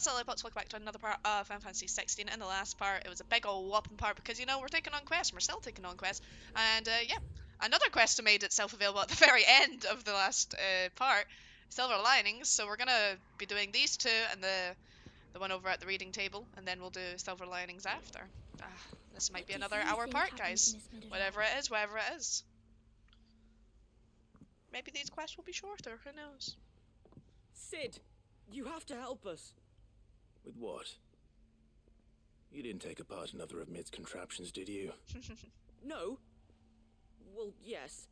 that's all I got to look back to another part of Final Fantasy 16. In the last part, it was a big ol' whopping part because, you know, we're taking on quests, and we're still taking on quests. And, yeah, another quest made itself available at the very end of the last part, Silver Linings. So we're gonna be doing these two and the one over at the reading table, and then we'll do Silver Linings after. This might be another hour part, guys. Whatever it is, whatever it is. Maybe these quests will be shorter, who knows? Sid, you have to help us. With what? You didn't take apart another of Mid's contraptions, did you? No. Well, yes.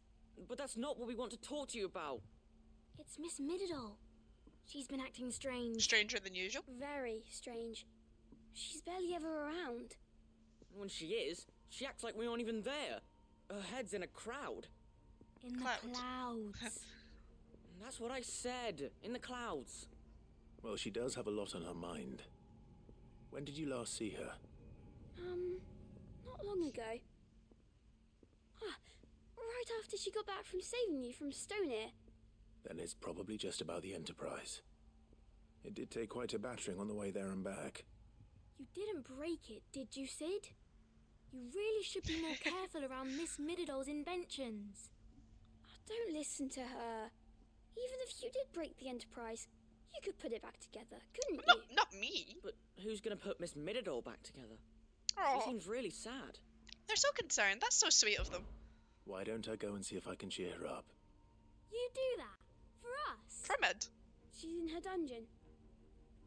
But that's not what we want to talk to you about. It's Miss Mididol. She's been acting strange. Stranger than usual? Very strange. She's barely ever around. When she is, she acts like we aren't even there. Her head's in a crowd. In the clouds. That's what I said. In the clouds. Well, she does have a lot on her mind. When did you last see her? Not long ago. Right after she got back from saving you from Stonear. Then it's probably just about the Enterprise. It did take quite a battering on the way there and back. You didn't break it, did you, Sid? You really should be more careful around Miss Mididol's inventions. Don't listen to her. Even if you did break the Enterprise, you could put it back together, couldn't you? Not me. But who's gonna put Miss Mididol back together? Oh, She seems really sad. they're so concerned. That's so sweet of them. Why don't I go and see if I can cheer her up? You do that? For us? For Mid. She's in her dungeon.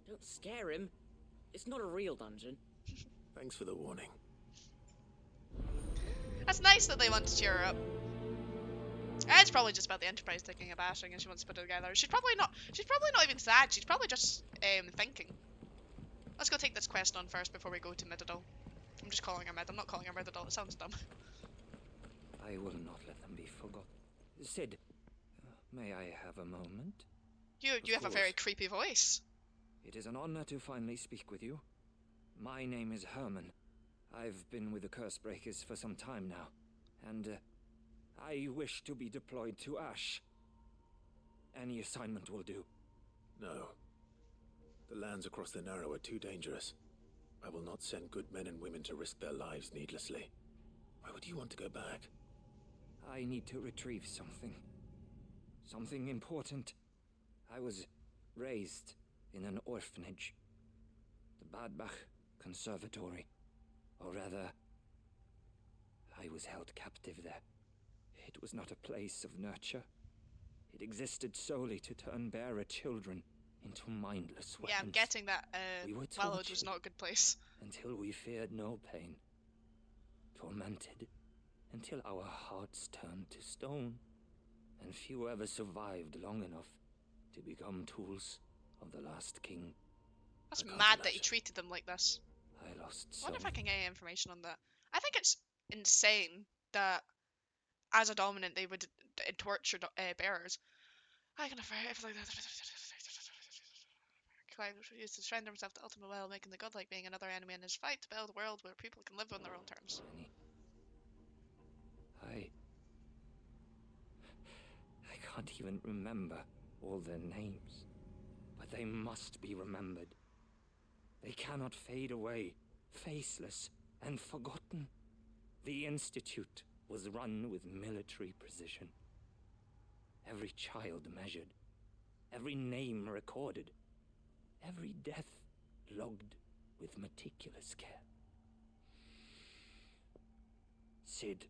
Don't scare him. It's not a real dungeon. Thanks for the warning. That's nice that they want to cheer her up. It's probably just about the Enterprise taking a bashing and she wants to put it together. She's probably not even sad. She's probably just thinking. Let's go take this quest on first before we go to Mididol. I'm just calling her Mid. I'm not calling her Mididol. It sounds dumb. I will not let them be forgotten. Sid, may I have a moment? You have a very creepy voice. It is an honor to finally speak with you. My name is Herman. I've been with the Cursebreakers for some time now, and I wish to be deployed to Ash. Any assignment will do. No. The lands across the Narrow are too dangerous. I will not send good men and women to risk their lives needlessly. Why would you want to go back? I need to retrieve something. Something important. I was raised in an orphanage. The Badbach Conservatory. Or rather, I was held captive there. It was not a place of nurture. It existed solely to turn bearer children into mindless weapons. Yeah, I'm getting that We were Wallowed was not a good place. until we feared no pain. Tormented until our hearts turned to stone, and few ever survived long enough to become tools of the last king. That's mad that he treated them like this. I lost I so wonder if I can get any information on that. I think it's insane that as a dominant they would torture bearers. I can Clive used to surrender himself to ultimate will, making the godlike being another enemy in his fight to build a world where people can live on their own terms. I can't even remember all their names, but they must be remembered. They cannot fade away, faceless and forgotten. The Institute was run with military precision. Every child measured, every name recorded, every death logged with meticulous care. Sid,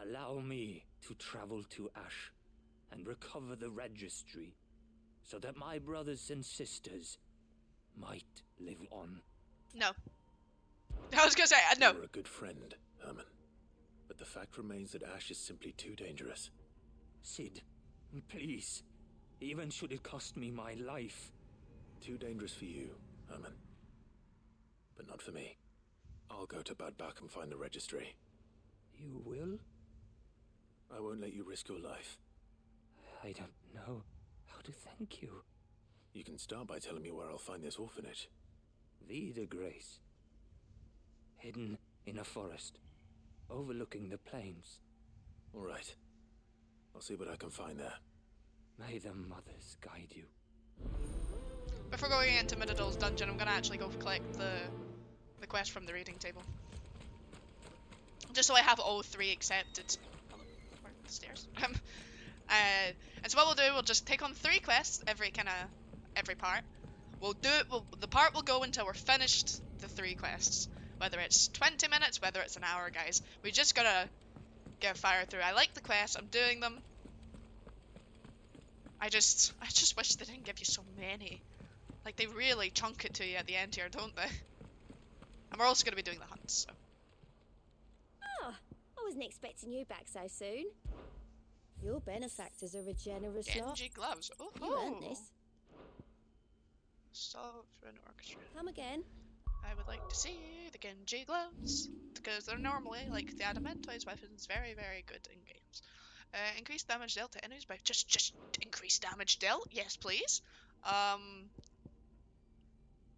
allow me to travel to Ash and recover the registry so that my brothers and sisters might live on. No. I was gonna say, no. You're a good friend, Herman. But the fact remains that Ash is simply too dangerous. Sid, please. Even should it cost me my life. Too dangerous for you, Herman. But not for me. I'll go to Badbach and find the registry. You will? I won't let you risk your life. I don't know how to thank you. You can start by telling me where I'll find this orphanage. Vie de Grace. Hidden in a forest, overlooking the plains. All right. I'll see what I can find there. May the mothers guide you. before going into Midadol's dungeon, I'm gonna actually go collect the quest from the reading table. Just so I have all 3 accepted. Hello, where are the stairs? And so what we'll do, we'll just take on 3 quests every part. We'll do it, the part will go until we're finished the 3 quests. Whether it's 20 minutes, whether it's an hour, guys. We just gotta get fire through. I like the quests, I'm doing them. I just wish they didn't give you so many. Like, they really chunk it to you at the end here, don't they? And we're also gonna be doing the hunts, so. Oh, I wasn't expecting you back so soon. Your benefactors are a generous lot. Genji gloves. Oh, You earned this. Sovereign Orchestra. Come again. I would like to see the Genji gloves, because they're normally, like the Adamantoise weapons, very, very good in games. Increased damage dealt to enemies by just increased damage dealt. Yes, please.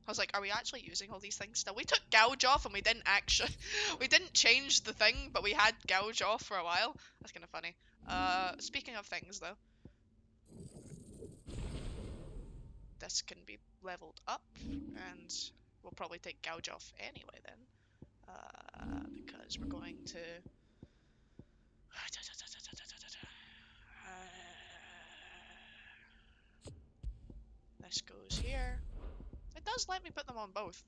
I was like, are we actually using all these things still? We took gouge off and we didn't actually, we didn't change the thing, but we had gouge off for a while. That's kind of funny. Speaking of things though, this can be leveled up, and we'll probably take gouge off anyway then, because we're going to. This goes here. It does let me put them on both.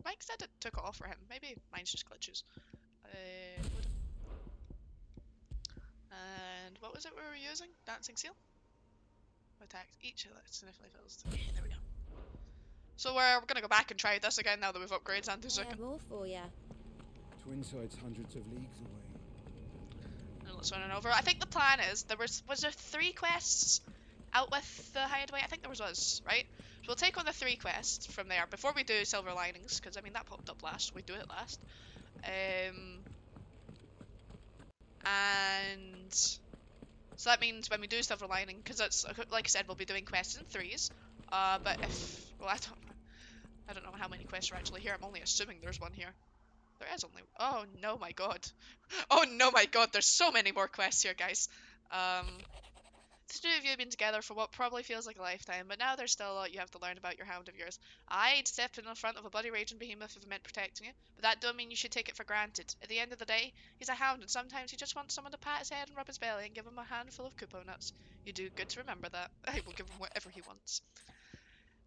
Mike said it took it off for him. Maybe mine's just glitches. And what was it we were using? Dancing Seal? Attacks each of that significantly fills. Yeah, there we go. So we're gonna go back and try this again now that we've upgraded I have Antuzuka. more for ya. Twinside's hundreds of leagues away. And let's run it over. I think the plan is was there 3 quests out with the hideaway? I think there was, right? So we'll take on the 3 quests from there before we do Silver Linings, because I mean that popped up last. We do it last. And so that means when we do Silver Lining, because it's like I said, we'll be doing quests in 3s. But if I don't know how many quests are actually here. I'm only assuming there's one here. There is only. Oh no, my god. Oh no, my god. There's so many more quests here, guys. The two of you have been together for what probably feels like a lifetime, but now there's still a lot you have to learn about your hound of yours. I'd step in the front of a bloody raging behemoth if it meant protecting you, but that don't mean you should take it for granted. At the end of the day, he's a hound, and sometimes he just wants someone to pat his head and rub his belly and give him a handful of kupo nuts. You do good to remember that. I will give him whatever he wants.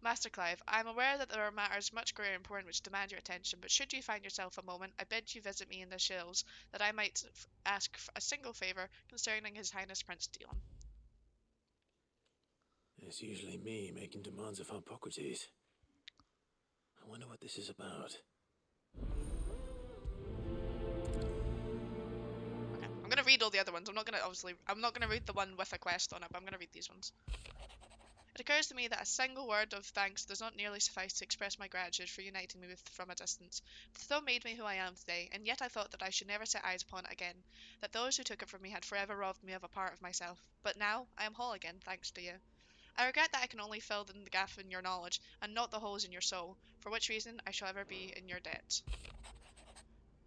Master Clive, I am aware that there are matters much greater and important which demand your attention, but should you find yourself a moment, I bid you visit me in the Shills, that I might ask a single favour concerning His Highness Prince Dion. It's usually me making demands of Hippocrates. I wonder what this is about. Okay, I'm gonna read all the other ones. I'm not gonna read the one with a quest on it, but I'm gonna read these ones. It occurs to me that a single word of thanks does not nearly suffice to express my gratitude for uniting me with from a distance. The stone made me who I am today, and yet I thought that I should never set eyes upon it again, that those who took it from me had forever robbed me of a part of myself. But now I am whole again, thanks to you. I regret that I can only fill in the gap in your knowledge, and not the holes in your soul, for which reason I shall ever be in your debt.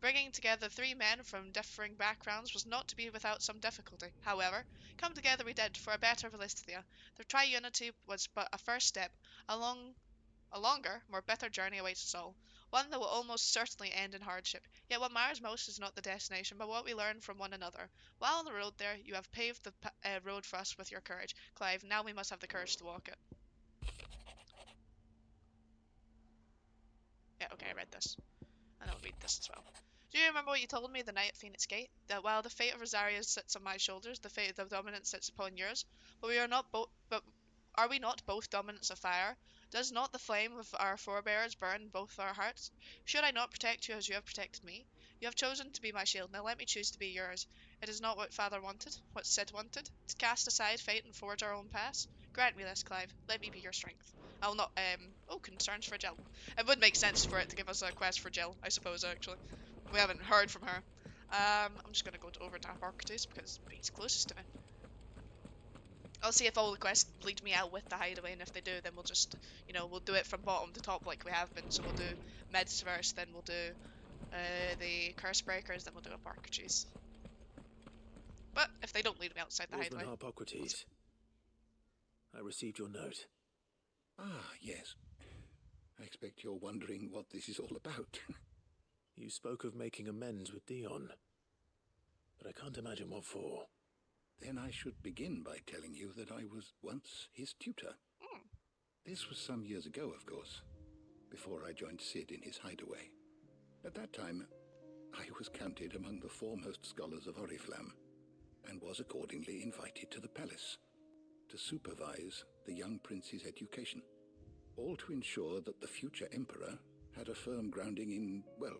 Bringing together 3 men from differing backgrounds was not to be without some difficulty. However, come together we did for a better Velistia. The triunity was but a first step. A longer, more bitter journey awaits us all. One that will almost certainly end in hardship. Yet what matters most is not the destination, but what we learn from one another. While on the road there, you have paved the road for us with your courage. Clive, now we must have the courage to walk it. Yeah, okay, I read this. And I'll read this as well. Do you remember what you told me the night at Phoenix Gate? That while the fate of Rosaria sits on my shoulders, the fate of the dominant sits upon yours. But are we not both dominants of fire? Does not the flame of our forebears burn both our hearts? Should I not protect you as you have protected me? You have chosen to be my shield, now let me choose to be yours. It is not what Father wanted, what Sid wanted, to cast aside fate and forge our own paths. Grant me this, Clive. Let me be your strength. I'll not, concerns for Jill. It would make sense for it to give us a quest for Jill, I suppose, actually. We haven't heard from her. I'm just gonna go over to Hippocrates because he's closest to me. I'll see if all the quests lead me out with the hideaway, and if they do, then we'll just, we'll do it from bottom to top like we have been. So we'll do Meds first, then we'll do the Curse Breakers, then we'll do Hippocrates. But if they don't lead me outside the Wolfman hideaway... Hippocrates. I received your note. Ah, yes. expect you're wondering what this is all about. You spoke of making amends with Dion, but I can't imagine what for. Then I should begin by telling you that I was once his tutor. This was some years ago, of course, before I joined Sid in his hideaway. At that time, I was counted among the foremost scholars of Oriflamme, and was accordingly invited to the palace to supervise the young prince's education, all to ensure that the future emperor had a firm grounding in, well,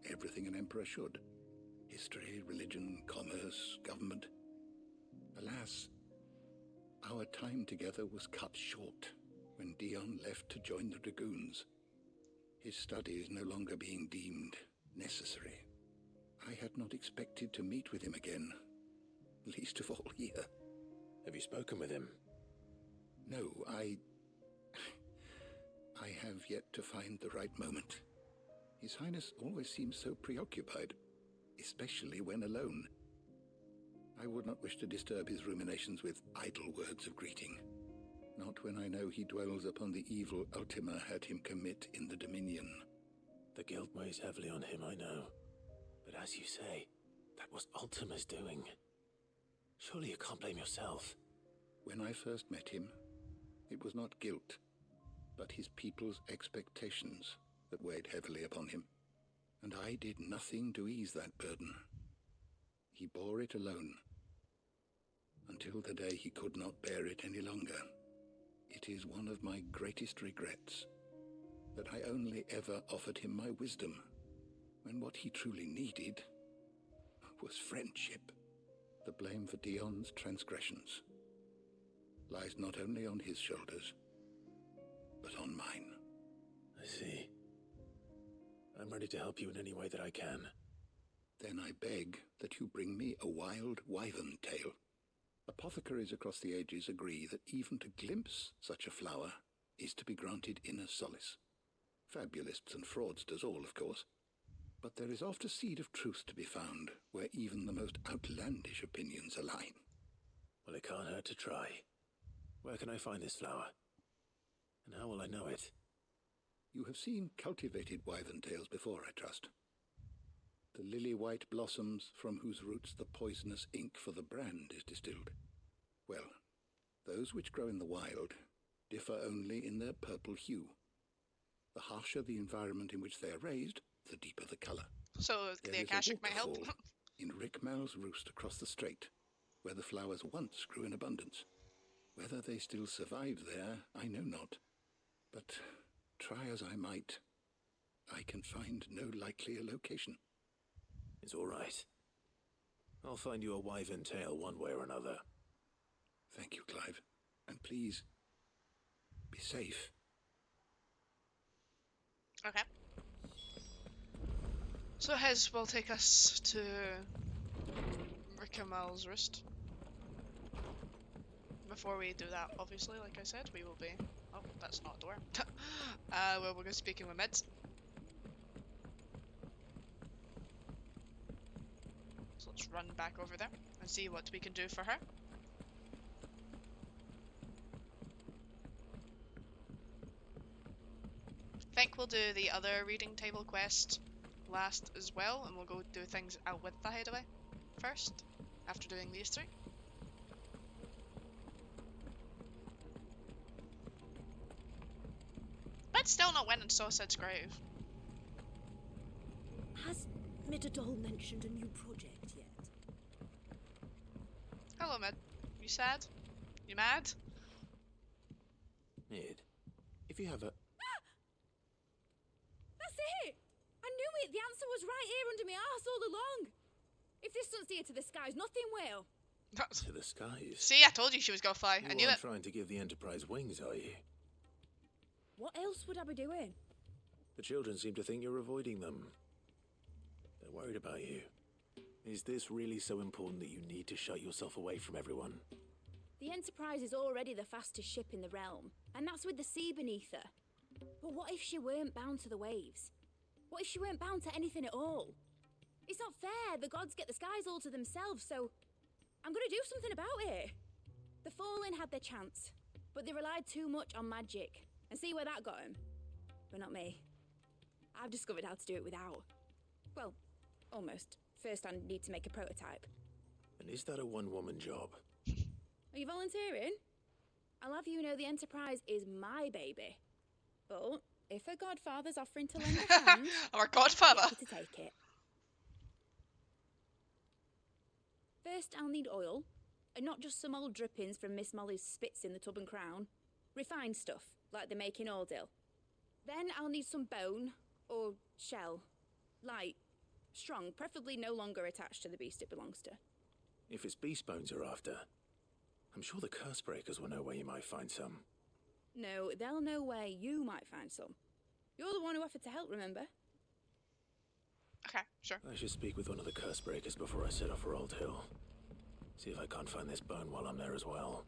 everything an emperor should. History, religion, commerce, government. Alas, our time together was cut short when Dion left to join the Dragoons, his studies no longer being deemed necessary. I had not expected to meet with him again, least of all here. Have you spoken with him? No, I have yet to find the right moment. His Highness always seems so preoccupied, especially when alone. I would not wish to disturb his ruminations with idle words of greeting, not when I know he dwells upon the evil Ultima had him commit in the Dominion. The guilt weighs heavily on him, I know. But as you say, that was Ultima's doing. Surely you can't blame yourself. When I first met him, it was not guilt, but his people's expectations that weighed heavily upon him, and I did nothing to ease that burden. He bore it alone, until the day he could not bear it any longer. It is one of my greatest regrets that I only ever offered him my wisdom, when what he truly needed was friendship. The blame for Dion's transgressions lies not only on his shoulders, but on mine. I see. I'm ready to help you in any way that I can. Then I beg that you bring me a wild wyvern tail. Apothecaries across the ages agree that even to glimpse such a flower is to be granted inner solace. Fabulists and fraudsters all, of course. But there is oft a seed of truth to be found where even the most outlandish opinions align. Well, it can't hurt to try. Where can I find this flower? And how will I know it? You have seen cultivated wyvern tails before, I trust. The lily-white blossoms from whose roots the poisonous ink for the brand is distilled. Well, those which grow in the wild differ only in their purple hue. The harsher the environment in which they are raised, the deeper the colour. So the Akashic might help. waterfall in Rickmal's roost across the strait, where the flowers once grew in abundance. Whether they still survive there, I know not. But try as I might, I can find no likelier location. It's all right. I'll find you a wyvern tail one way or another. Thank you, Clive. And please, be safe. Okay. So Hez will take us to Rickamal's Roost. Before we do that, obviously, like I said, we will be... Oh, that's not a door. Well, we're going to be speaking with Mids. So let's run back over there and see what we can do for her. I think we'll do the other reading table quest last as well, and we'll go do things out with the hideaway first, after doing these three. But still not went and saw Sid's grave. Has Midadol mentioned a new project yet? Hello, Mid. You sad? You mad? Mid, if you have a... That's it! I knew it! The answer was right here under my arse all along! If this doesn't steer to the skies, nothing will. To the skies? See, I told you she was gonna fly. I knew You it. aren't trying to give the Enterprise wings, are you? What else would I be doing? The children seem to think you're avoiding them. They're worried about you. Is this really so important that you need to shut yourself away from everyone? The Enterprise is already the fastest ship in the realm, and that's with the sea beneath her. But what if she weren't bound to the waves? What if she weren't bound to anything at all? It's not fair. The gods get the skies all to themselves, so I'm gonna do something about it. The Fallen had their chance, but they relied too much on magic. And see where that got them. but not me. I've discovered how to do it without. Well, almost. First, I need to make a prototype. And is that a one-woman job? Are you volunteering? I'll have you know the Enterprise is my baby. But if a godfather's offering to lend a hand, Our godfather. get her to take it. First, I'll need oil, and not just some old drippings from Miss Molly's spits in the Tub and Crown. Refined stuff, like they make in Ordil. Then I'll need some bone, or shell. Light, strong, preferably no longer attached to the beast it belongs to. If it's beast bones you're after, I'm sure the curse breakers will know where you might find some. No, they'll know where you might find some. You're the one who offered to help, remember? Okay, sure. I should speak with one of the curse breakers before I set off for Old Hill. See if I can't find this bone while I'm there as well.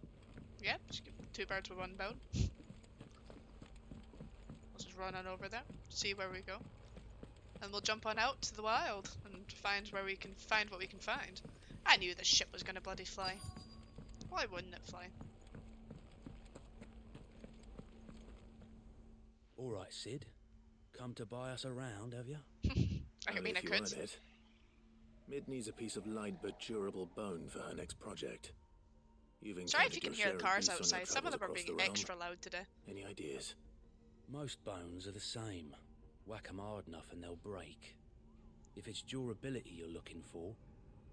Yeah, just give 2 birds with 1 bone. We'll just run on over there, see where we go. And we'll jump on out to the wild and find where we can find what we can find. I knew this ship was gonna bloody fly. Why wouldn't it fly? All right, Sid. Come to buy us around, have you? I mean, I If you could. want it. Mid needs a piece of light but durable bone for her next project. You've Sorry if you encountered can your hear share the of cars beasts on your outside. Some of them travels are across being the realm. extra loud today. Any ideas? Most bones are the same. Whack 'em hard enough and they'll break. If it's durability you're looking for,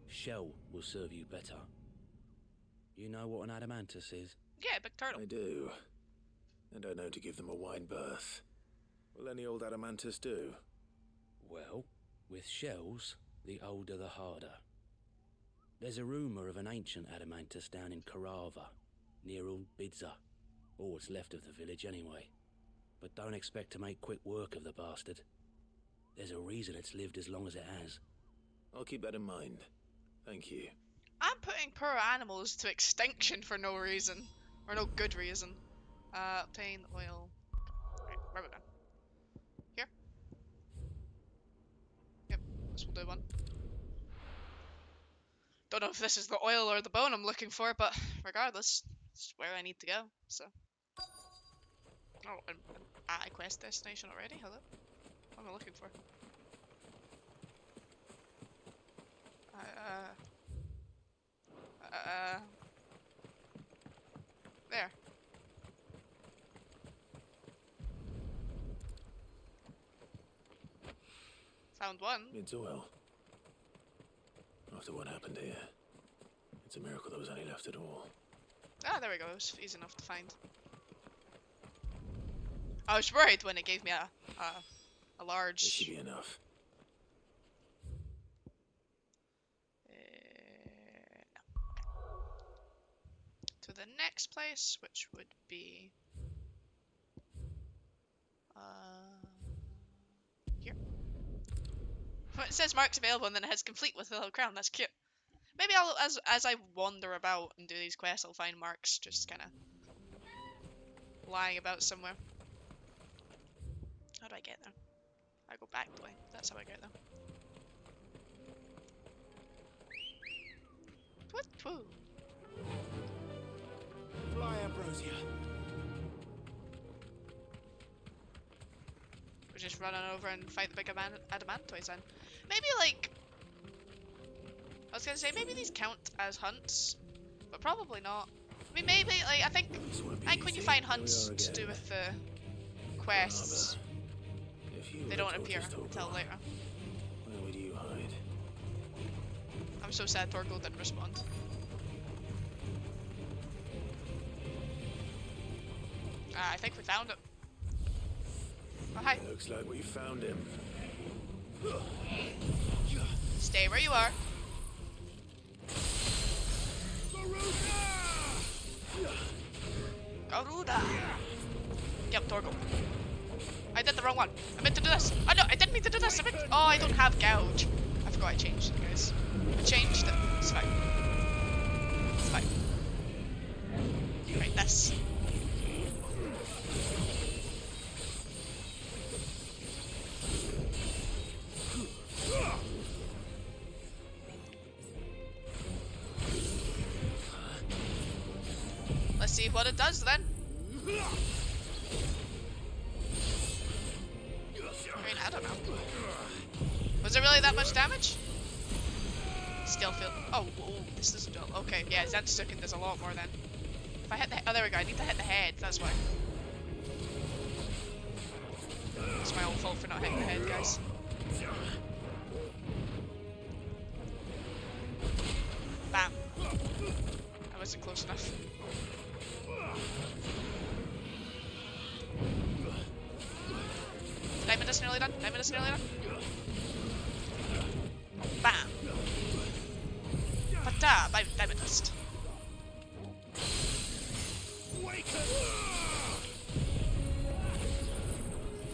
shell will serve you better. You know what an adamantus is? Yeah, big turtle. I do. And I know to give them a wide berth. Will any old adamantus do? Well, with shells, the older the harder. There's a rumour of an ancient adamantus down in Karava, near Old Bidza. Or what's left of the village anyway. But don't expect to make quick work of the bastard. There's a reason it's lived as long as it has. I'll keep that in mind. Thank you. I'm putting poor animals to extinction for no reason. Or no good reason. Obtain oil. Right, where are we going? Here? Yep, this will do one. Don't know if this is the oil or the bone I'm looking for, but regardless, it's where I need to go, so. Oh, an I quest destination already? Hello? What am I looking for? There. Found one. Mid's oil. After what happened here, it's a miracle there was any left at all. Ah, there we go. It was easy enough to find. I was worried when it gave me a This large. should be enough. No. To the next place, which would be here. Well, it says marks available, and then it has complete with a little crown. That's cute. Maybe I'll, as I wander about and do these quests, I'll find marks just kind of lying about somewhere. How do I get there? I go back the way. That's how I get there. What? Whoa. Fly, Ambrosia. We're just running over and fight the big adamantoids then. Maybe like... I was gonna say, maybe these count as hunts, but probably not. I mean, maybe, like, I think when you find hunts to do with the quests, they don't appear until later. Where would you hide? I'm so sad Torgal didn't respond. I think we found it. Oh, hi. Looks like we found him. Stay where you are. Garuda! Yep, Torgal. I did the wrong one. I meant to do this. Oh no, I didn't mean to do this. Oh, I don't have gouge. I forgot I changed it, guys. I changed it. It's fine. It's fine. Right, this. Let's see what it does then. mean, I don't know. Was it really that much damage? Still feel. Oh, this is dull. Okay, yeah, Zanstuken does a lot more then. If I hit the. Oh, there we go. I need to hit the head. That's why. It's my own fault for not hitting the head, guys. Bam. I wasn't close enough. Diamond is nearly done. Diamond is nearly done. Bam. Pata, diamond dust.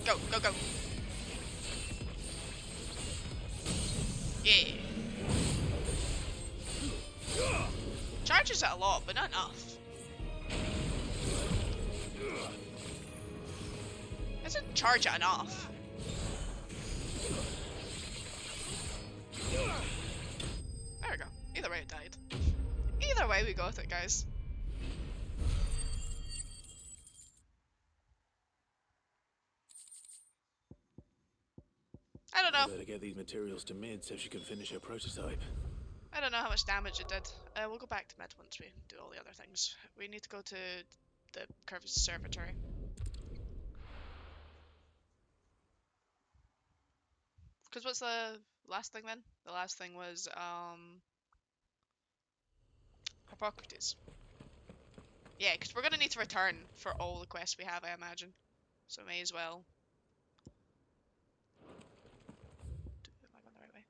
Go, go, go. Yeah. Charges it a lot, but not enough. Doesn't charge it enough. There we go. Either way it died. Either way we got it, guys. I don't know. Better get these materials to Mid so she can finish her prototype. I don't know how much damage it did. We'll go back to Mid once we do all the other things. We need to go to the Conservatory. Because what's the last thing then? The last thing was, Hippocrates. Yeah, because we're going to need to return for all the quests we have, I imagine. So may as well. Am I going the right way?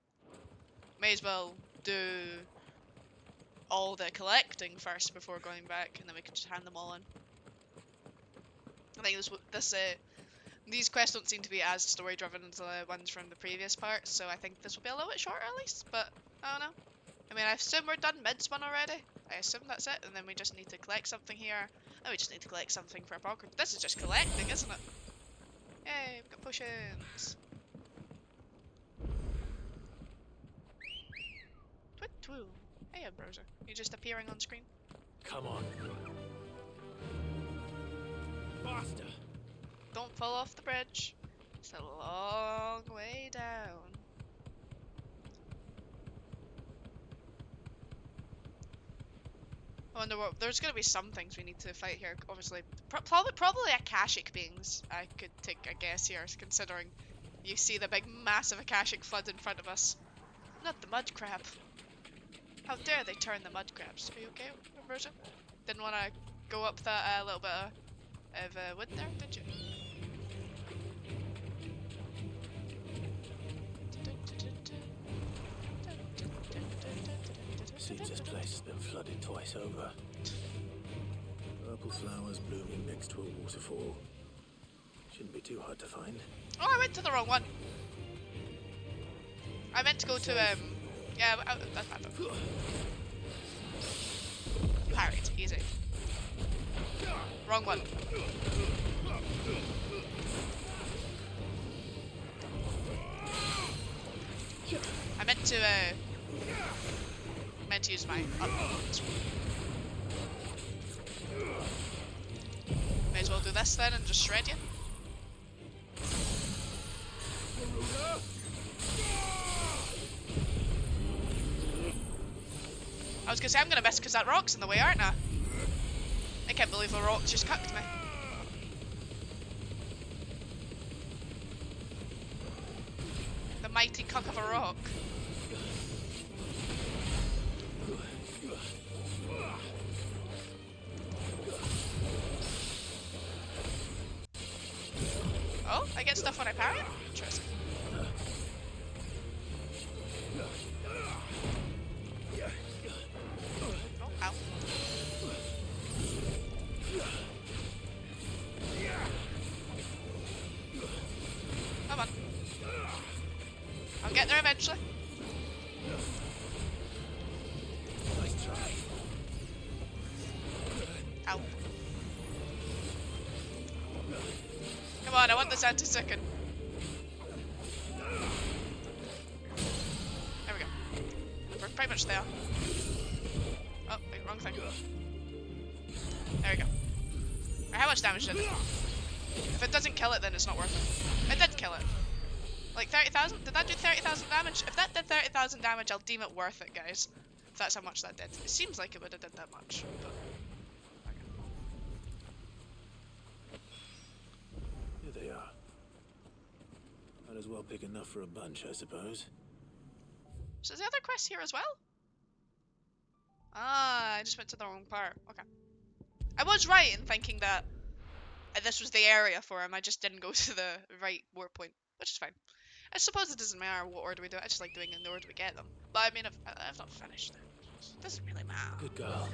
May as well do all the collecting first before going back, and then we can just hand them all in. I think these quests don't seem to be as story driven as the ones from the previous part, so I think this will be a little bit shorter at least, but I don't know. I mean, I assume we're done Mid's one already. I assume that's it, and then we just need to collect something here, and we just need to collect something for Hippocrates. This is just collecting, isn't it? Yay, we've got potions. Twit-twoo. Hey, browser. You're just appearing on screen. Come on. Faster. Don't fall off the bridge. It's a long way down. I wonder what. There's gonna be some things we need to fight here. Obviously, probably Akashic beings. I could take a guess here, considering you see the big, massive Akashic flood in front of us. Not the mud crab. How dare they turn the mud crabs? Are you okay, Rosa? Didn't want to go up that little bit of wood there, did you? Seems this place has been flooded twice over. Purple flowers blooming next to a waterfall. Shouldn't be too hard to find. Oh, I went to the wrong one. I meant to go to yeah, that's my fault. Parried, easy. Wrong one. I meant to use my utmost. May as well do this then and just shred you. I was gonna say I'm gonna miss because that rock's in the way, aren't I? I can't believe the rock just cucked me. The mighty cuck of a rock. Oh, I get stuff when I parry it? Interesting. Oh, ow. Come on. I'll get there eventually. Nice try. Ow. Come on, I want this anti-second. There we go. We're pretty much there. Oh, wait, wrong thing. There we go. Right, how much damage did it? If it doesn't kill it, then it's not worth it. It did kill it. Like 30,000? Did that do 30,000 damage? If that did 30,000 damage, I'll deem it worth it, guys. If that's how much that did. It seems like it would have did that much, but... Here they are. Might as well pick enough for a bunch, I suppose. So is the other quest here as well? Ah, I just went to the wrong part. Okay. I was right in thinking that this was the area for him. I just didn't go to the right warp point, which is fine. I suppose it doesn't matter what order we do it. I just like doing it in the order we get them. But I mean, I've not finished it. It doesn't really matter. Good girl.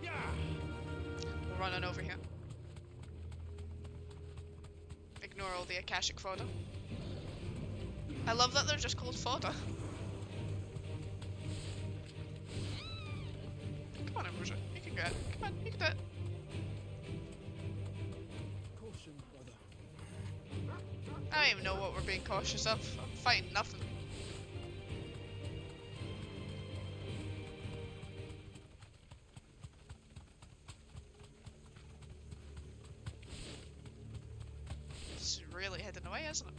We're running over here. Ignore all the Akashic fodder. I love that they're just called fodder. Come on, Ambrosia. You can get it. Come on, you can do it. Caution, brother. I don't even know what we're being cautious of. I'm fighting nothing. This is really heading away, isn't it?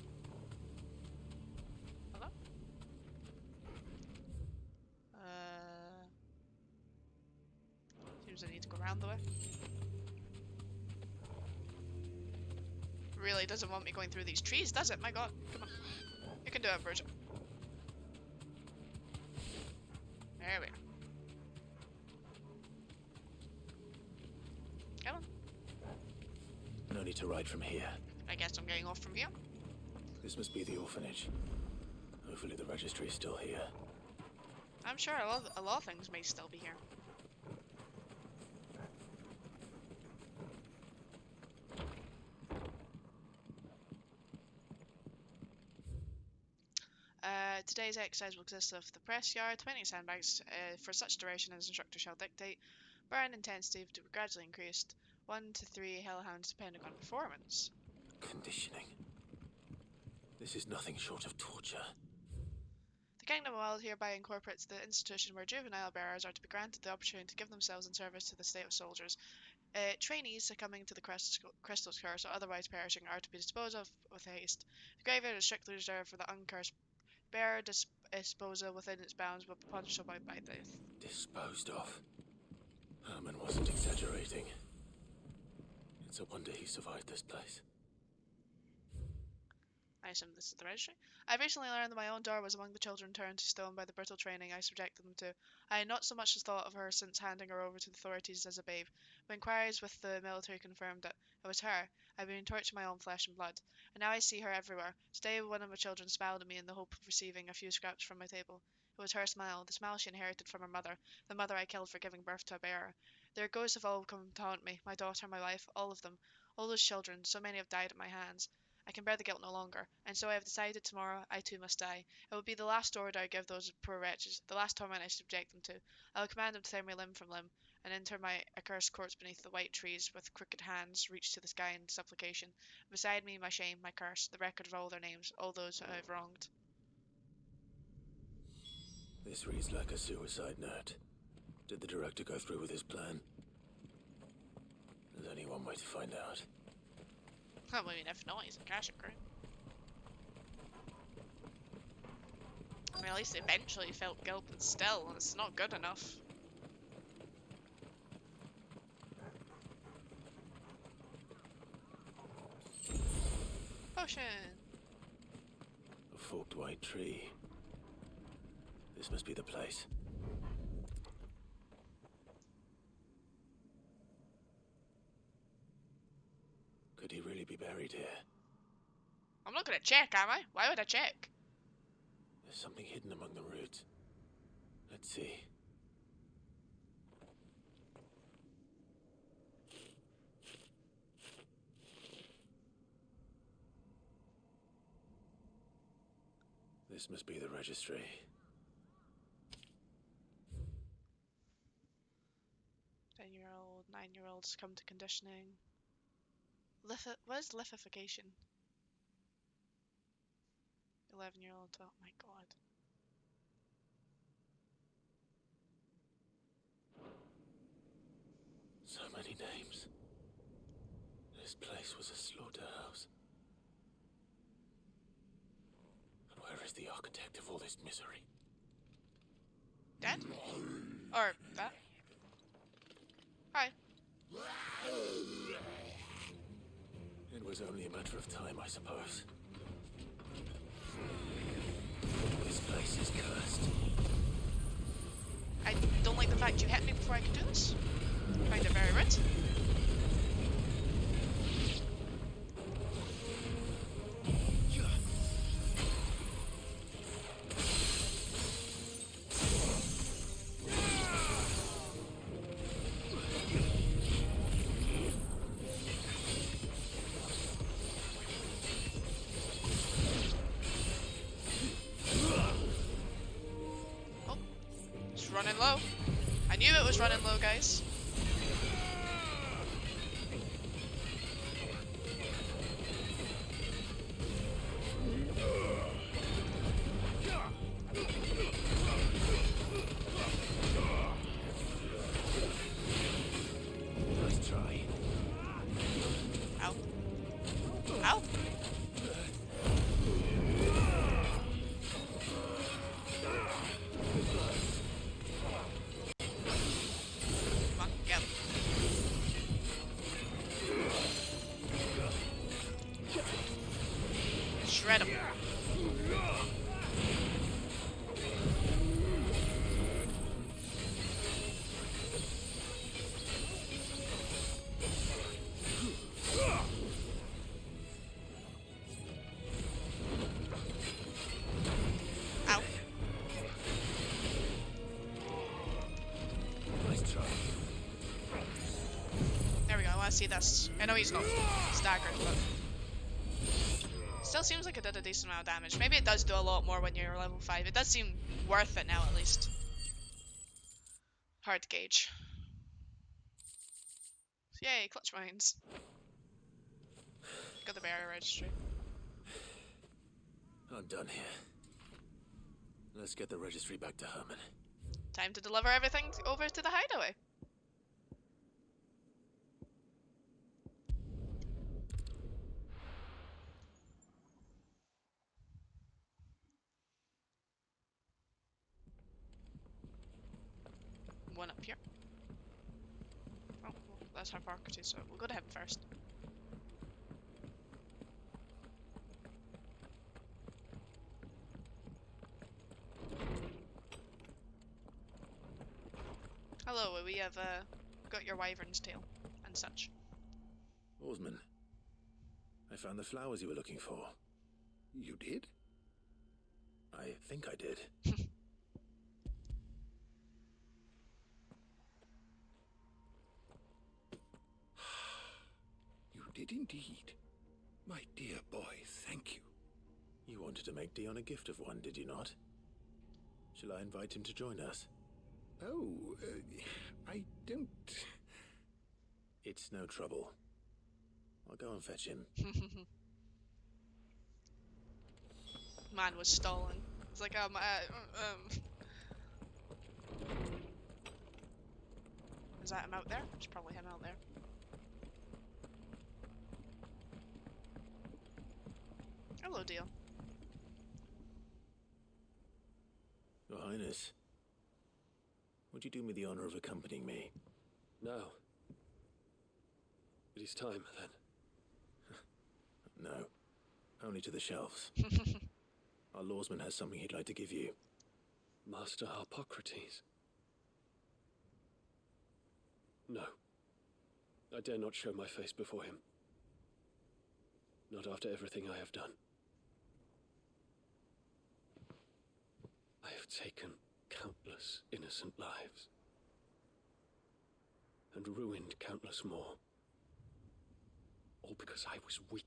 Hello? Seems I need to go around the way. Really doesn't want me going through these trees, does it? My god. Come on. You can do it, Bridget. There we go. Come on. No need to ride from here. I guess I'm getting off from here. This must be the orphanage. Hopefully the registry is still here. I'm sure a lot of things may still be here. Today's exercise will consist of the press yard, 20 sandbags for such duration as instructor shall dictate. Burn intensity to be gradually increased. 1 to 3 hellhounds depending on performance. Conditioning. This is nothing short of torture. The Kingdom of Wild hereby incorporates the institution where juvenile bearers are to be granted the opportunity to give themselves in service to the state of soldiers. Trainees succumbing to the crystal's curse or otherwise perishing are to be disposed of with haste. The graveyard is strictly reserved for the uncursed. Bearer disposal within its bounds will be punishable by death. Disposed of? Herman wasn't exaggerating. It's a wonder he survived this place. I assume this is the registry. I recently learned that my own daughter was among the children turned to stone by the brutal training I subjected them to. I had not so much as thought of her since handing her over to the authorities as a babe. When inquiries with the military confirmed it was her, I had been tortured my own flesh and blood. And now I see her everywhere. Today one of my children smiled at me in the hope of receiving a few scraps from my table. It was her smile, the smile she inherited from her mother, the mother I killed for giving birth to a bearer. Their ghosts have all come to haunt me, my daughter, my wife, all of them. All those children, so many have died at my hands. I can bear the guilt no longer, and so I have decided tomorrow I too must die. It will be the last order I give those poor wretches, the last torment I subject them to. I will command them to tear me limb from limb, and enter my accursed corpse beneath the white trees, with crooked hands reach to the sky in supplication. Beside me, my shame, my curse, the record of all their names, all those I have wronged. This reads like a suicide note. Did the director go through with his plan? There's only one way to find out. I mean, if not, he's a Akashic, right? I mean, at least eventually he felt guilt, but still, it's not good enough. Potion! A forked white tree. This must be the place. Could he really be buried here? I'm not gonna check, am I? Why would I check? There's something hidden among the roots. Let's see. This must be the registry. Ten-year-old, 9-year-olds come to conditioning. What is lithification? 11-year-old, oh my god. So many names. This place was a slaughterhouse. the architect of all this misery? Dead? Or that? Hi. It was only a matter of time, I suppose. This place is cursed. I don't like the fact you hit me before I could do this. I find it very rude. Running low. I knew it was running low, guys. Nice try. Ow. Ow. Come on, get him. Shred him. Ow. Nice try. There we go, I want to see this. I know he's not staggered, but... Still seems like it did a decent amount of damage. Maybe it does do a lot more when you're level 5. It does seem worth it now, at least. Hard to gauge. Yay, clutch mines. Got the barrier registry. I'm done here. Let's get the registry back to Herman. Time to deliver everything over to the hideaway. One up here. Oh, well, that's our property, so we'll go to him first. Hello, we have got your wyvern's tail and such. Oarsman, I found the flowers you were looking for. You did? I think I did. You did indeed. My dear boy, thank you. You wanted to make Dion a gift of one, did you not? Shall I invite him to join us? Oh, I don't... It's no trouble. I'll go and fetch him. Man was stalling. It's like, Is that him out there? It's probably him out there. Hello, Deal. Your Highness, would you do me the honor of accompanying me? No. It is time, then. No, only to the shelves. Our lawsman has something he'd like to give you. Master Harpocrates. No. I dare not show my face before him. Not after everything I have done. I have taken countless innocent lives. And ruined countless more. All because I was weak.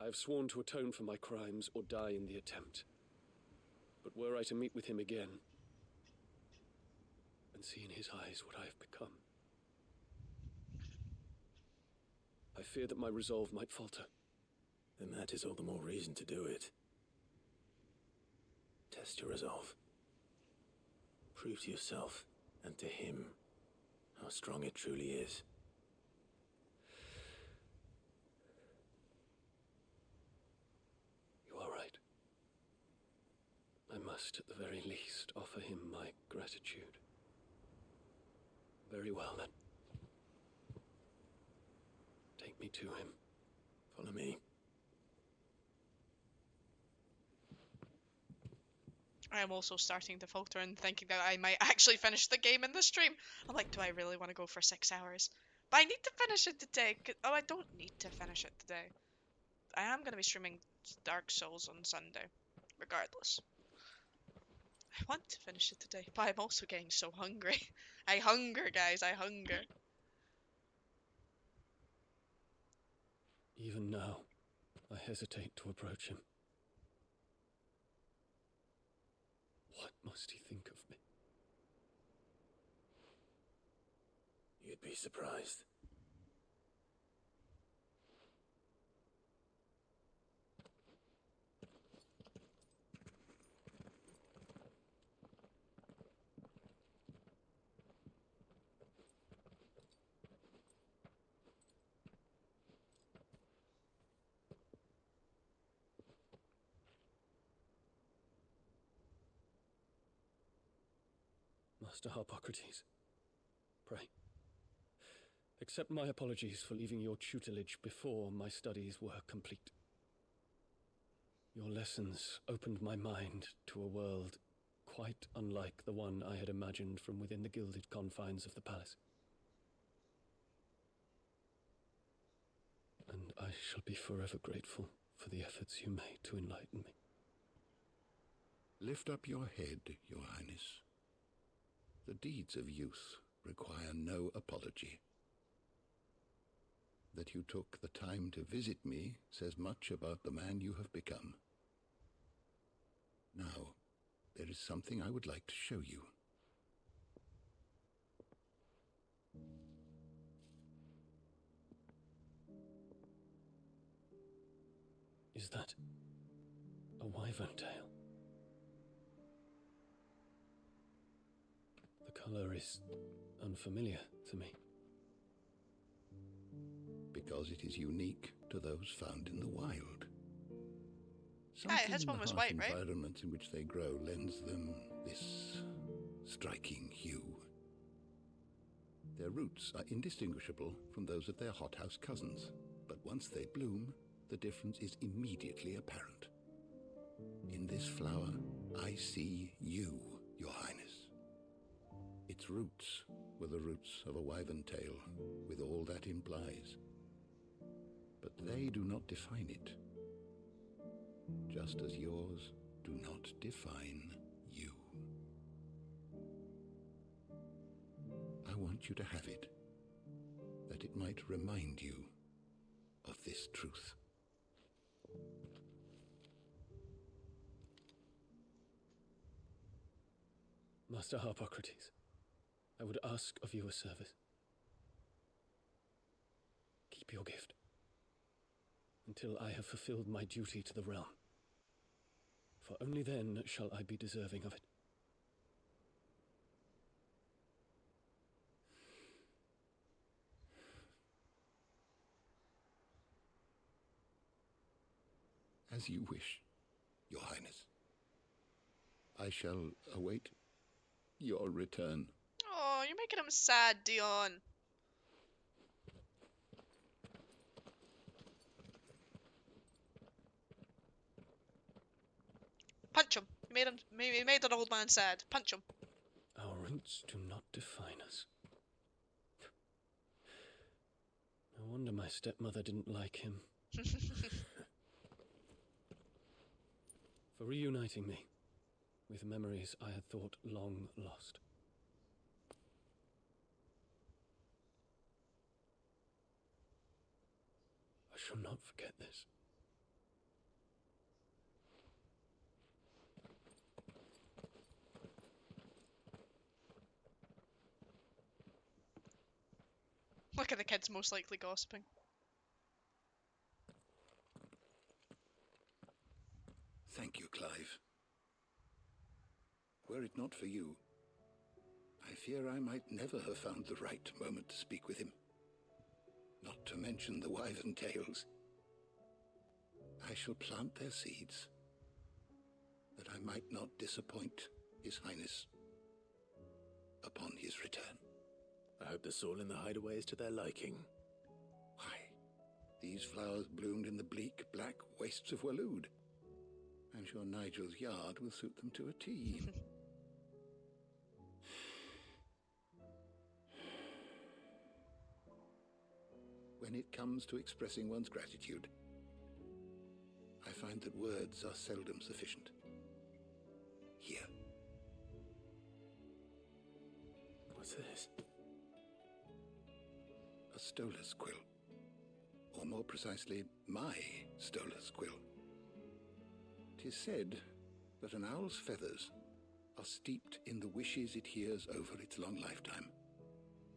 I have sworn to atone for my crimes or die in the attempt. But were I to meet with him again, and see in his eyes what I have become, I fear that my resolve might falter. Then that is all the more reason to do it. Test your resolve. Prove to yourself and to him how strong it truly is. must, at the very least, offer him my gratitude. Very well, then. Take me to him. Follow me. I am also starting to falter and thinking that I might actually finish the game in the stream. I'm like, do I really want to go for 6 hours? But I need to finish it today. Oh, I don't need to finish it today. I am going to be streaming Dark Souls on Sunday, regardless. I want to finish it today, but I'm also getting so hungry. I hunger, guys, I hunger. Even now, I hesitate to approach him. What must he think of me? You'd be surprised. Master Harpocrates, pray, accept my apologies for leaving your tutelage before my studies were complete. Your lessons opened my mind to a world quite unlike the one I had imagined from within the gilded confines of the palace. And I shall be forever grateful for the efforts you made to enlighten me. Lift up your head, Your Highness. The deeds of youth require no apology. That you took the time to visit me says much about the man you have become. Now, there is something I would like to show you. Is that a wyvern tail? The color is unfamiliar to me. Because it is unique to those found in the wild. Yeah, his one was white, right? The environment in which they grow lends them this striking hue. Their roots are indistinguishable from those of their hothouse cousins, but once they bloom, the difference is immediately apparent. In this flower, I see you, Your Highness. Its roots were the roots of a wyvern tail, with all that implies. But they do not define it, just as yours do not define you. I want you to have it, that it might remind you of this truth. Master Harpocrates, I would ask of you a service. Keep your gift until I have fulfilled my duty to the realm, for only then shall I be deserving of it. As you wish, Your Highness. I shall await your return. Oh, you're making him sad, Dion. Punch him. You made an old man sad. Punch him. Our roots do not define us. No wonder my stepmother didn't like him. For reuniting me with memories I had thought long lost. I shall not forget this. Look at the kids most likely gossiping. Thank you, Clive. Were it not for you, I fear I might never have found the right moment to speak with him. Not to mention the wyvern tales. I shall plant their seeds. that I might not disappoint His Highness upon his return. I hope the soil in the hideaway is to their liking. Why, these flowers bloomed in the bleak, black wastes of Waloed. I'm sure Nigel's yard will suit them to a T. When it comes to expressing one's gratitude, I find that words are seldom sufficient. Here. What's this? A stolas quill. Or more precisely, my stolas quill. 'Tis said that an owl's feathers are steeped in the wishes it hears over its long lifetime.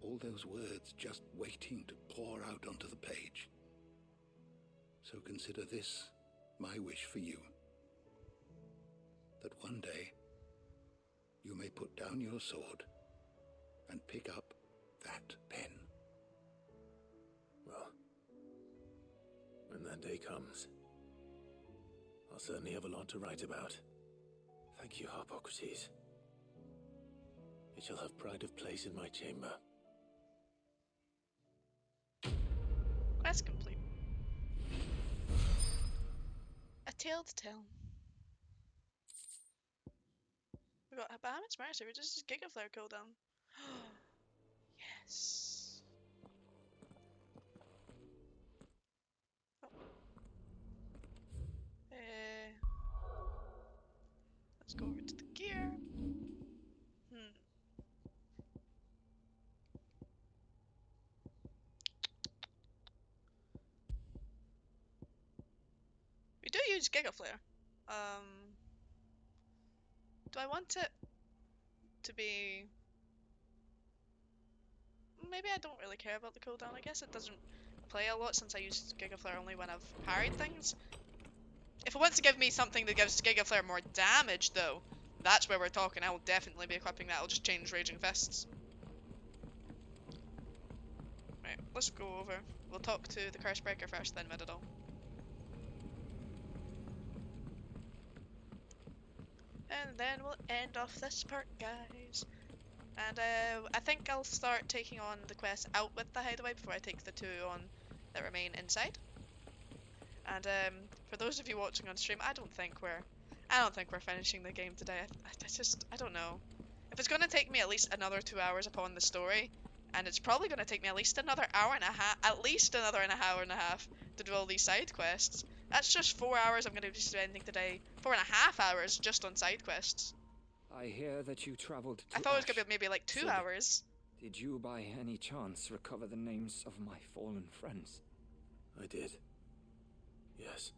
All those words just waiting to pour out onto the page. So consider this my wish for you. That one day you may put down your sword and pick up that pen. Well, when that day comes, I'll certainly have a lot to write about. Thank you, Harpocrates. It shall have pride of place in my chamber. Quest complete. A tale to tell. We got Bahamut's Mercy, which is Giga Flare cooldown. Yes. Oh. Let's go over to the gear. We do use Giga Flare. Do I want it to be... Maybe I don't really care about the cooldown. I guess it doesn't play a lot since I use Giga Flare only when I've parried things. If it wants to give me something that gives Giga Flare more damage though, that's where we're talking. I will definitely be equipping that. I'll just change Raging Fists. Right, let's go over. We'll talk to the Curse Breaker first, then Midadol. And then we'll end off this part, guys. And I think I'll start taking on the quest out with the hideaway before I take the two on that remain inside. And for those of you watching on stream, I don't think we're finishing the game today. I don't know. If it's gonna take me at least another 2 hours upon the story, and it's probably gonna take me at least another hour and a half, to do all these side quests. That's just 4 hours I'm gonna be spending today. 4.5 hours just on side quests. I hear that you traveled to I thought it was gonna Ash. be maybe like 2 Sid, hours. Did you by any chance recover the names of my fallen friends? I did. Yes.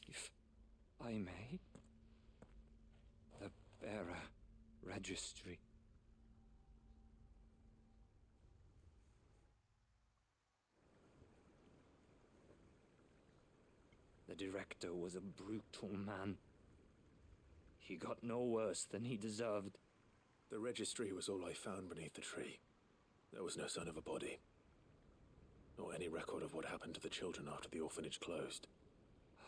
If I may, the bearer registry. The director was a brutal man. He got no worse than he deserved. The registry was all I found beneath the tree. There was no sign of a body, nor any record of what happened to the children after the orphanage closed.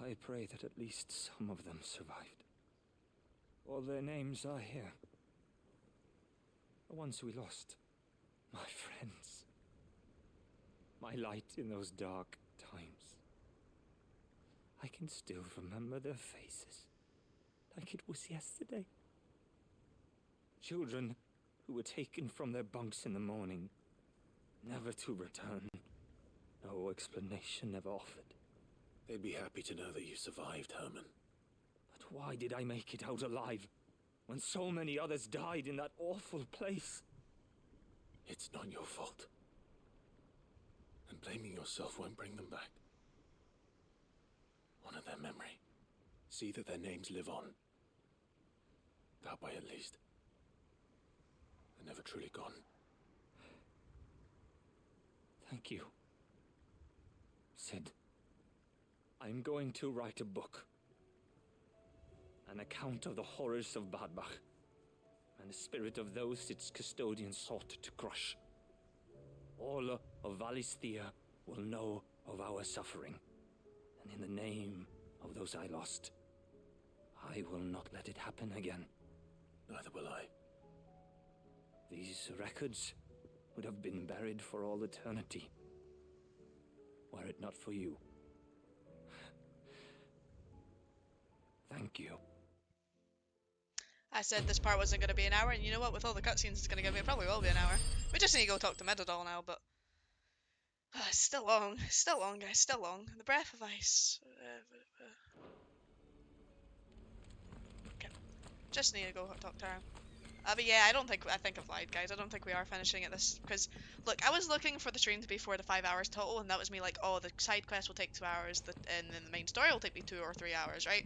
I pray that at least some of them survived. All their names are here. The ones we lost. My friends. My light in those dark times. I can still remember their faces, like it was yesterday. Children who were taken from their bunks in the morning, never to return. No explanation ever offered. They'd be happy to know that you survived, Herman. But why did I make it out alive, when so many others died in that awful place? It's not your fault. And blaming yourself won't bring them back. Honor their memory. See that their names live on. That way, at least. They're never truly gone. Thank you. Sid, I'm going to write a book. An account of the horrors of Badbach, and the spirit of those its custodians sought to crush. All of Valisthea will know of our suffering, and in the name of those I lost, I will not let it happen again. Neither will I. These records would have been buried for all eternity, were it not for you. Thank you. I said this part wasn't going to be an hour, and you know what? With all the cutscenes it's going to give me, it probably will be an hour. We just need to go talk to Medidol now, but... it's still long. Still long, guys. Still long. The Breath of Ice. Okay. Just need to go talk to her. But yeah, I think I've lied, guys. I don't think we are finishing at this, because, look, I was looking for the stream to be 4 to 5 hours total, and that was me like, oh, the side quest will take 2 hours, and then the main story will take me 2 or 3 hours, right?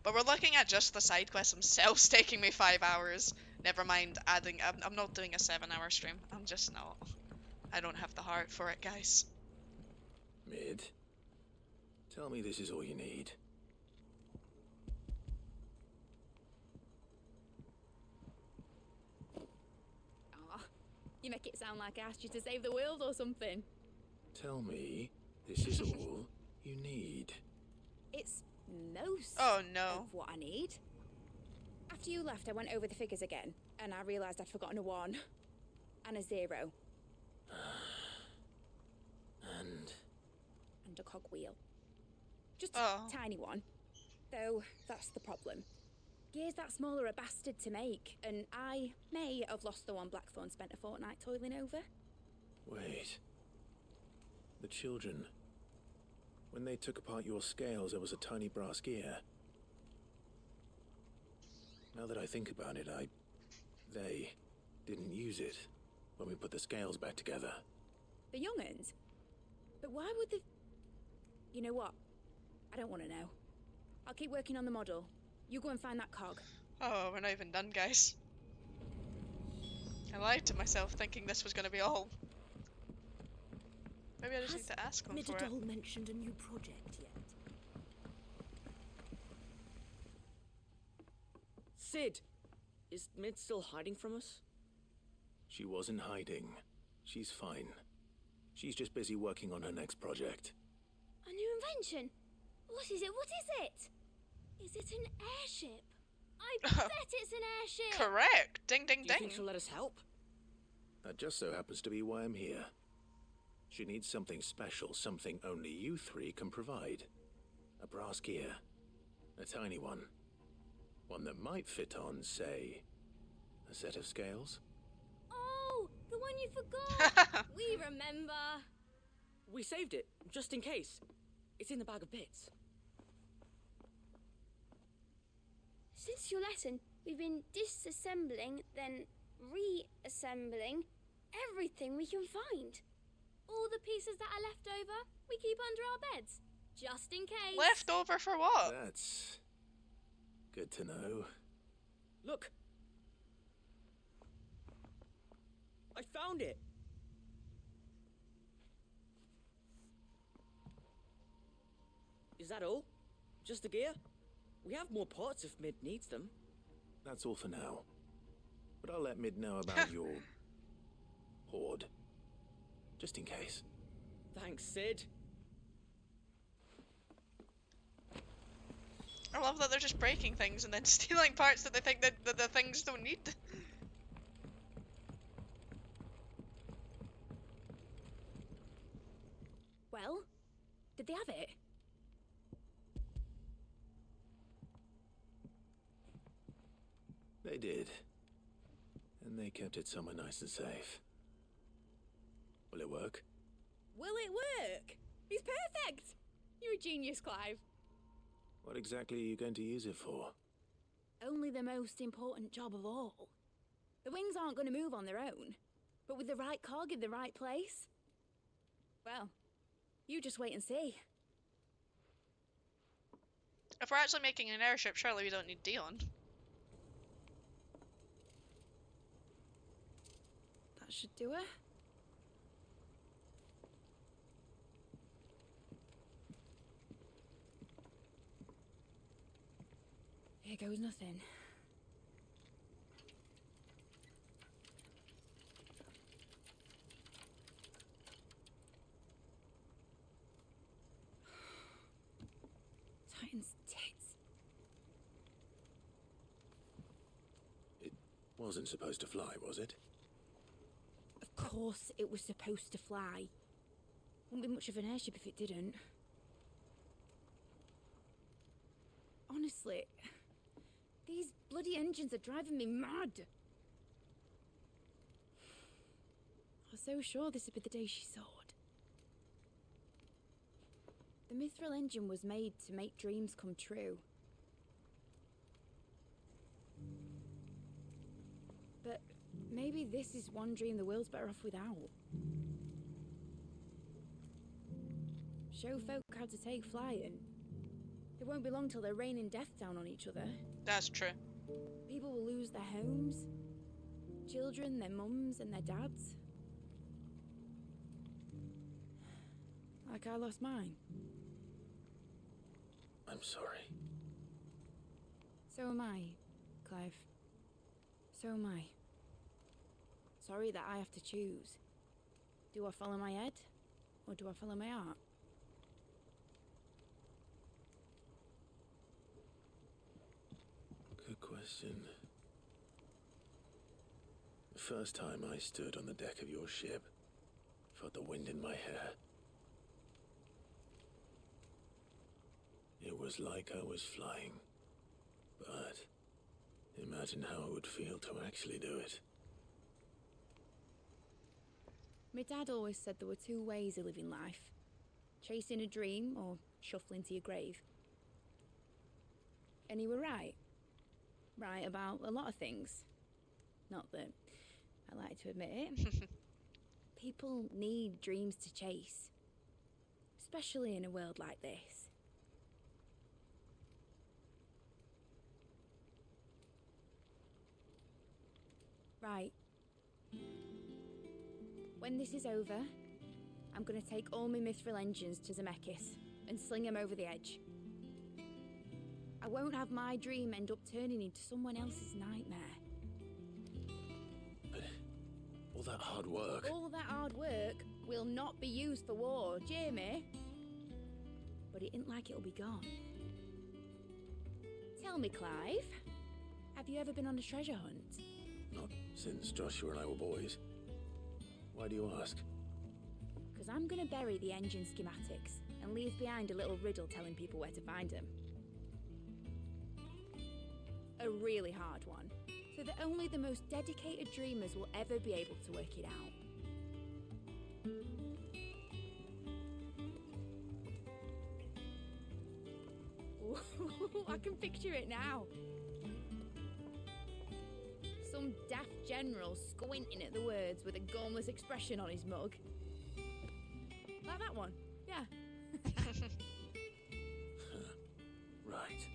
But we're looking at just the side quests themselves taking me 5 hours. Never mind adding, I'm not doing a 7-hour stream. I'm just not. I don't have the heart for it, guys. Mid, tell me this is all you need. You make it sound like I asked you to save the world or something. Tell me this is all you need. It's most Oh no. of what I need. After you left, I went over the figures again, and I realised I'd forgotten a 1 and a 0. And a cogwheel. Just a tiny one. Though, that's the problem. Gears that small are a bastard to make, and I may have lost the one Blackthorn spent a fortnight toiling over. Wait. The children. When they took apart your scales, there was a tiny brass gear. Now that I think about it, they didn't use it when we put the scales back together. The young'uns? But why would they... You know what? I don't want to know. I'll keep working on the model. You go and find that cog. Oh, we're not even done, guys. I lied to myself thinking this was going to be all. Maybe I just need to ask them for it. Medidol mentioned a new project yet? Sid! Is Mid still hiding from us? She wasn't hiding. She's fine. She's just busy working on her next project. A new invention? What is it? What is it? Is it an airship? I bet it's an airship! Correct! Ding ding Do you ding! think she'll let us help? That just so happens to be why I'm here. She needs something special, something only you 3 can provide. A brass gear. A tiny one. One that might fit on, say, a set of scales? Oh, the one you forgot! We remember! We saved it, just in case. It's in the bag of bits. Since your lesson, we've been disassembling, then reassembling everything we can find. All the pieces that are left over, we keep under our beds, just in case. Left over for what? That's good to know. Look! I found it! Is that all? Just the gear? We have more parts if Mid needs them. That's all for now. But I'll let Mid know about your hoard. Just in case. Thanks, Sid. I love that they're just breaking things and then stealing parts that they think that the things don't need. Well, did they have it? They did. And they kept it somewhere nice and safe. Will it work? Will it work? He's perfect! You're a genius, Clive. What exactly are you going to use it for? Only the most important job of all. The wings aren't going to move on their own, but with the right cog in the right place. Well, you just wait and see. If we're actually making an airship, surely we don't need Dion. That should do it. Here goes nothing. Dragon's tits. It wasn't supposed to fly, was it? Of course it was supposed to fly. Wouldn't be much of an airship if it didn't. Honestly, these bloody engines are driving me mad. I was so sure this would be the day she soared. The mithril engine was made to make dreams come true. But maybe this is one dream the world's better off without. Show folk how to take flight, and it won't be long till they're raining death down on each other. That's true. People will lose their homes, children, their mums and their dads. Like I lost mine. I'm sorry. So am I, Clive. So am I. Sorry that I have to choose. Do I follow my head, or do I follow my heart? Good question. The first time I stood on the deck of your ship, felt the wind in my hair. It was like I was flying, but imagine how it would feel to actually do it. My dad always said there were two ways of living life. Chasing a dream or shuffling to your grave. And he were right. Right about a lot of things. Not that I like to admit it. People need dreams to chase. Especially in a world like this. Right. When this is over, I'm gonna take all my mithril engines to Zemeckis and sling them over the edge. I won't have my dream end up turning into someone else's nightmare. But all that hard work... All that hard work will not be used for war, Jamie. But it ain't like it'll be gone. Tell me, Clive, have you ever been on a treasure hunt? Not since Joshua and I were boys. Why do you ask? Because I'm going to bury the engine schematics and leave behind a little riddle telling people where to find them. A really hard one, so that only the most dedicated dreamers will ever be able to work it out. Ooh, I can picture it now. Some daft general squinting at the words with a gormless expression on his mug. Like that one, yeah. Right.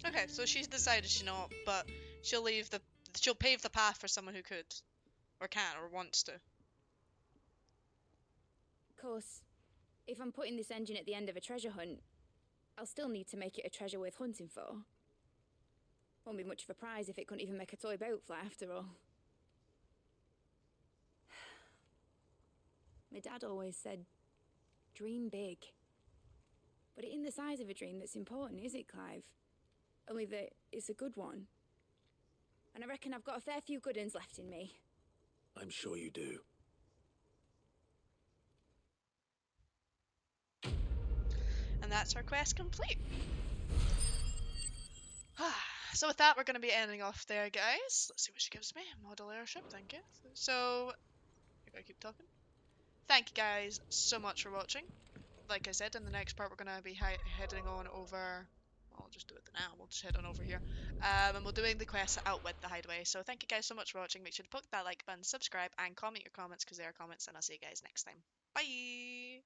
Okay, so she's decided she's not, but she'll pave the path for someone who could, or can, or wants to. Of course, if I'm putting this engine at the end of a treasure hunt, I'll still need to make it a treasure worth hunting for. Won't be much of a prize if it couldn't even make a toy boat fly after all. My dad always said, dream big. But it ain't the size of a dream that's important, is it, Clive? Only that it's a good one. And I reckon I've got a fair few good uns left in me. I'm sure you do. And that's our quest complete. So with that, we're going to be ending off there, guys. Let's see what she gives me. Model airship, thank you. So, I gotta keep talking. Thank you guys so much for watching. Like I said, in the next part, we're going to be heading on over... I'll just do it now. We'll just head on over here. And we're doing the quest out with the hideaway. So thank you guys so much for watching. Make sure to poke that like button, subscribe, and comment your comments because they are comments. And I'll see you guys next time. Bye!